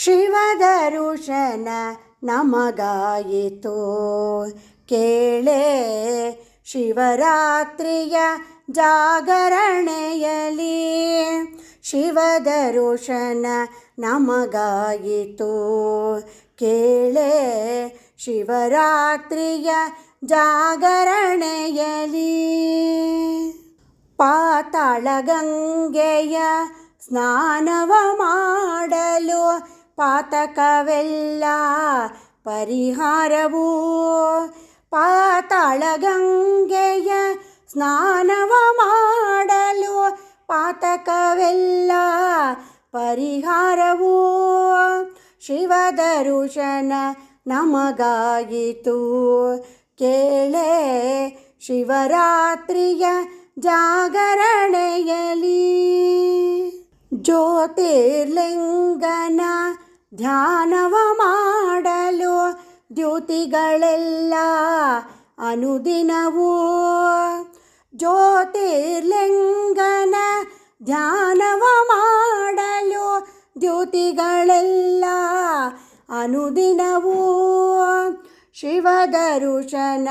ಶಿವದರುಶನ ನಮಗಾಯಿತು ಕೇಳೆ. ಶಿವರಾತ್ರಿಯ ಜಾಗರಣೆಯಲಿ ಶಿವದರುಶನ ನಮಗಾಯಿತು ಕೇಳೆ. ಶಿವರಾತ್ರಿಯ ಜಾಗರಣೆಯಲಿ ಪಾತಾಳ ಗಂಗೆಯ ಸ್ನಾನವ ಮಾಡಲು ಪಾತಕವೆಲ್ಲ ಪರಿಹಾರವು. ಪಾತಾಳ ಗಂಗೆಯ ಸ್ನಾನವ ಮಾಡಲು ಪಾತಕವೆಲ್ಲ ಪರಿಹಾರವು. ಶಿವದರುಶನ ನಮಗಾಯಿತು ಕೇಳೆ. ಶಿವರಾತ್ರಿಯ ಜಾಗರಣೆಯಲಿ ಜ್ಯೋತಿರ್ಲಿಂಗನ ಧ್ಯಾನವ ಮಾಡಲು ದ್ಯುತಿಗಳೆಲ್ಲ ಅನುದಿನವೂ. ಜ್ಯೋತಿರ್ಲಿಂಗನ ಧ್ಯಾನವ ಮಾಡಲು ದ್ಯುತಿಗಳೆಲ್ಲ ಅನುದಿನವೂ. ಶಿವದರುಶನ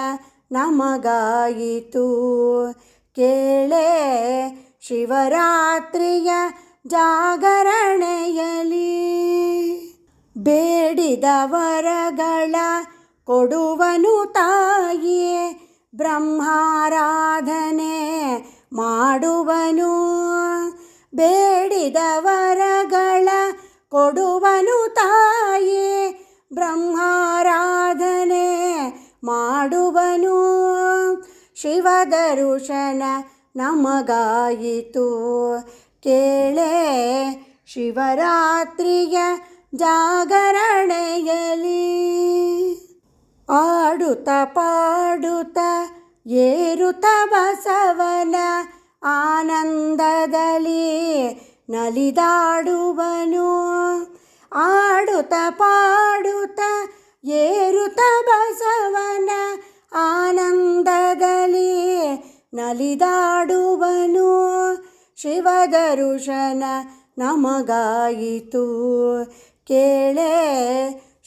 ನಮಗಾಯಿತು ಕೇಳೆ. ಶಿವರಾತ್ರಿಯ ಜಾಗರಣೆಯಲಿ ಬೇಡಿದ ವರಗಳ ಕೊಡುವನು ತಾಯಿಯೇ ಬ್ರಹ್ಮಾರಾಧನೆ ಮಾಡುವನು. ಬೇಡಿದ ವರಗಳ ಕೊಡುವನು ತಾಯಿಯೇ ಬ್ರಹ್ಮಾರಾಧನೆ ಮಾಡುವನು. ಶಿವದರುಶನ ನಮಗಾಯಿತು ಕೇಳೆ. ಶಿವರಾತ್ರಿಯ ಜಾಗರಣೆಯಲಿ ಆಡುತ್ತ ಪಾಡುತ್ತ ಏರುತ್ತ ಬಸವನ ಆನಂದದಲ್ಲಿ ನಲಿದಾಡುವನು. ಆಡುತ್ತ ಪಾಡುತ್ತ ಏರುತ್ತ ಬಸವನ ಆನಂದದಲ್ಲಿ ನಲಿದಾಡುವನು. ಶಿವದರುಶನ ನಮಗಾಯಿತು ಕೇಳೆ.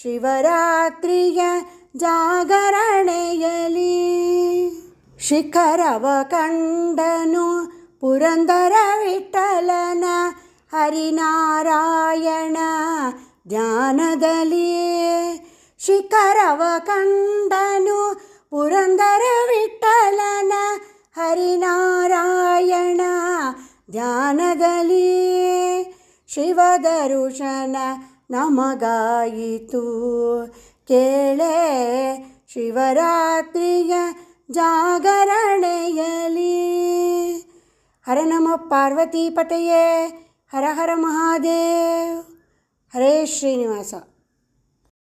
ಶಿವರಾತ್ರಿಯ ಜಾಗರಣೆಯಲಿ ಶಿಖರವ ಕಂಡನು ಪುರಂದರ ವಿಠಲನ ಹರಿನಾರಾಯಣ ಧ್ಯಾನದಲ್ಲಿ. ಶಿಖರವ ಕಂಡನು ಪುರಂದರ ವಿಠಲನ ಹರಿನಾರಾಯಣ ಧ್ಯಾನದಲ್ಲಿ. ಶಿವದರುಶನ ನಮಗಾಯಿತು ಕೇಳೆ. ಶಿವರಾತ್ರಿಯ ಜಾಗರಣೆಯಲಿ ಹರ ನಮಃ ಪಾರ್ವತೀಪತಯೇ. ಹರ ಹರ ಮಹಾದೇವ್. ಹರೇ ಶ್ರೀನಿವಾಸ.